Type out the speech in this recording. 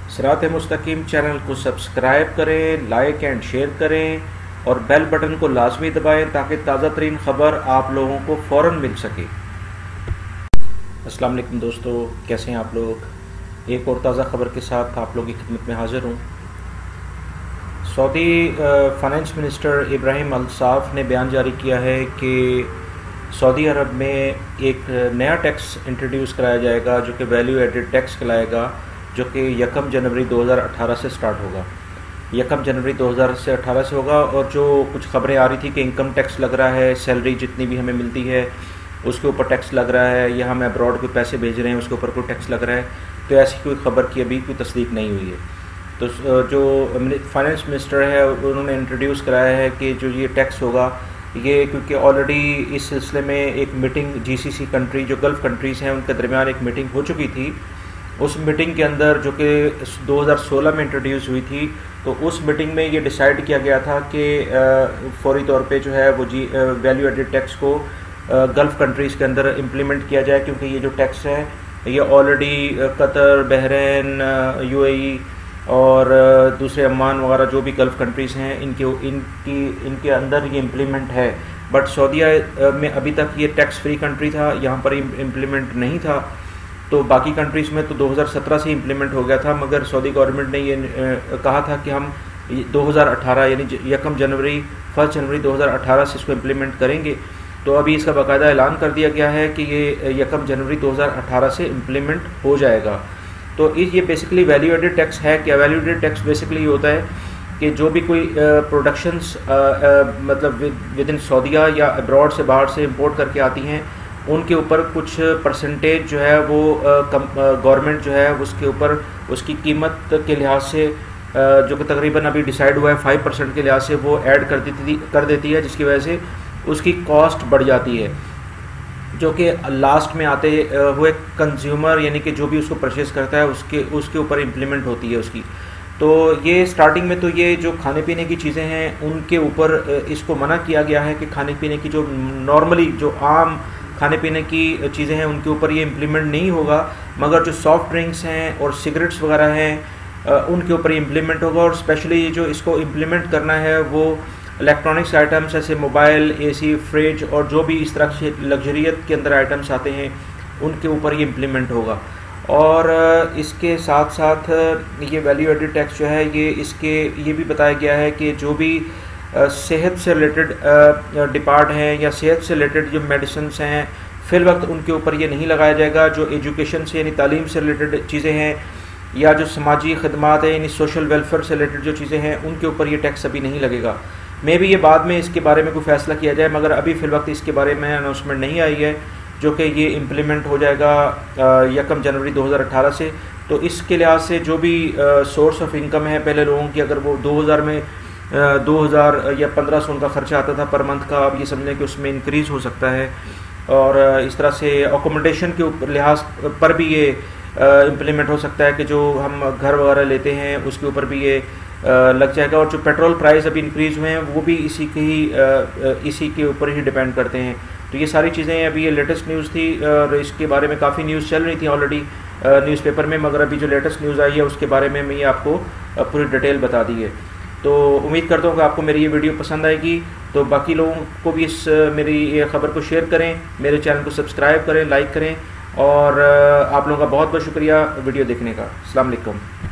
सिरात मुस्तकीम चैनल को सब्सक्राइब करें, लाइक एंड शेयर करें और बेल बटन को लाजमी दबाएं ताकि ताज़ा तरीन ख़बर आप लोगों को फ़ौरन मिल सके। अस्सलाम वालेकुम दोस्तों, कैसे हैं आप लोग। एक और ताज़ा ख़बर के साथ आप लोगों की खिदमत में हाज़िर हूँ। सऊदी फाइनेंस मिनिस्टर इब्राहिम अल-साफ ने बयान जारी किया है कि सऊदी अरब में एक नया टैक्स इंट्रोड्यूस कराया जाएगा जो कि वैल्यू एडेड टैक्स कहलाएगा, जो कि 1 जनवरी 2018 से स्टार्ट होगा। 1 जनवरी 2018 से होगा। और जो कुछ खबरें आ रही थी कि इनकम टैक्स लग रहा है, सैलरी जितनी भी हमें मिलती है उसके ऊपर टैक्स लग रहा है, या हम अब्रॉड कोई पैसे भेज रहे हैं उसके ऊपर कोई टैक्स लग रहा है, तो ऐसी कोई खबर की अभी कोई तस्दीक नहीं हुई है। तो जो फाइनेंस मिनिस्टर है उन्होंने इंट्रोड्यूस कराया है कि जो ये टैक्स होगा ये, क्योंकि ऑलरेडी इस सिलसिले में एक मीटिंग GCC कंट्री जो गल्फ़ कंट्रीज़ हैं उनके दरमियान एक मीटिंग हो चुकी थी। उस मीटिंग के अंदर जो कि 2016 में इंट्रोड्यूस हुई थी, तो उस मीटिंग में ये डिसाइड किया गया था कि फौरी तौर पे जो है वो वैल्यू एडेड टैक्स को गल्फ़ कंट्रीज़ के अंदर इम्प्लीमेंट किया जाए, क्योंकि ये जो टैक्स है ये ऑलरेडी कतर, बहरीन, UAE और दूसरे अमान वगैरह जो भी गल्फ़ कंट्रीज़ हैं इनके अंदर ये इम्प्लीमेंट है। बट सऊदीया में अभी तक ये टैक्स फ्री कंट्री था, यहाँ पर इम्प्लीमेंट नहीं था। तो बाकी कंट्रीज़ में तो 2017 से इम्प्लीमेंट हो गया था, मगर सऊदी गवर्नमेंट ने ये कहा था कि हम 2018 यानी 1 जनवरी 2018 से इसको इम्प्लीमेंट करेंगे। तो अभी इसका बाकायदा ऐलान कर दिया गया है कि ये 1 जनवरी 2018 से इम्प्लीमेंट हो जाएगा। तो ये बेसिकली वैल्यू एडेड टैक्स है क्या? वैल्यू एडेड टैक्स बेसिकली ये होता है कि जो भी कोई प्रोडक्शंस मतलब विद इन सऊदीया या अब्रॉड से बाहर से इंपोर्ट करके आती हैं, उनके ऊपर कुछ परसेंटेज जो है वो गवर्नमेंट जो है उसके ऊपर उसकी कीमत के लिहाज से जो कि तकरीबन अभी डिसाइड हुआ है 5% के लिहाज से वो ऐड कर देती है, जिसकी वजह से उसकी कॉस्ट बढ़ जाती है, जो कि लास्ट में आते हुए कंज्यूमर यानी कि जो भी उसको परचेज़ करता है उसके ऊपर इम्प्लीमेंट होती है उसकी। तो ये स्टार्टिंग में तो ये जो खाने पीने की चीज़ें हैं उनके ऊपर इसको मना किया गया है कि खाने पीने की जो नॉर्मली जो आम खाने पीने की चीज़ें हैं उनके ऊपर ये इम्प्लीमेंट नहीं होगा, मगर जो सॉफ्ट ड्रिंक्स हैं और सिगरेट्स वगैरह हैं उनके ऊपर इम्प्लीमेंट होगा। और स्पेशली जो इसको इम्प्लीमेंट करना है वो इलेक्ट्रॉनिक्स आइटम्स जैसे मोबाइल, AC, फ्रिज और जो भी इस तरह से लग्जरियत के अंदर आइटम्स आते हैं उनके ऊपर ये इम्प्लीमेंट होगा। और इसके साथ साथ ये वैल्यू एडेड टैक्स जो है ये भी बताया गया है कि जो भी सेहत से रिलेटेड डिपार्ट हैं या सेहत से रिलेटेड जो मेडिसिन्स हैं फिल वक्त उनके ऊपर ये नहीं लगाया जाएगा। जो एजुकेशन से यानी तालीम से रिलेटेड चीज़ें हैं या जो समाजी खदमात हैं यानी सोशल वेलफेयर से रिलेटेड जो चीज़ें हैं उनके ऊपर ये टैक्स अभी नहीं लगेगा। मे भी ये बाद में इसके बारे में कोई फ़ैसला किया जाए, मगर अभी फ़िल वक्त इसके बारे में अनाउंसमेंट नहीं आई है, जो कि ये इम्प्लीमेंट हो जाएगा 1 जनवरी 2018 से। तो इसके लिहाज से जो भी सोर्स ऑफ इनकम है पहले लोगों की, अगर वो 2000 में 2000 या 1500 उनका खर्चा आता था पर मंथ का, अब ये समझें कि उसमें इंक्रीज़ हो सकता है। और इस तरह से अकोमोडेशन के ऊपर लिहाज पर भी ये इम्प्लीमेंट हो सकता है कि जो हम घर वगैरह लेते हैं उसके ऊपर भी ये लग जाएगा। और जो पेट्रोल प्राइस अभी इंक्रीज़ हुए हैं वो भी इसी के ऊपर ही डिपेंड करते हैं। तो ये सारी चीज़ें अभी ये लेटेस्ट न्यूज़ थी और इसके बारे में काफ़ी न्यूज़ चल रही थी ऑलरेडी न्यूज़पेपर में, मगर अभी जो लेटेस्ट न्यूज़ आई है उसके बारे में मैं आपको पूरी डिटेल बता दी है। तो उम्मीद करता हूँ कि आपको मेरी ये वीडियो पसंद आएगी। तो बाकी लोगों को भी मेरी ये ख़बर को शेयर करें, मेरे चैनल को सब्सक्राइब करें, लाइक करें, और आप लोगों का बहुत बहुत शुक्रिया वीडियो देखने का। अस्सलाम वालेकुम।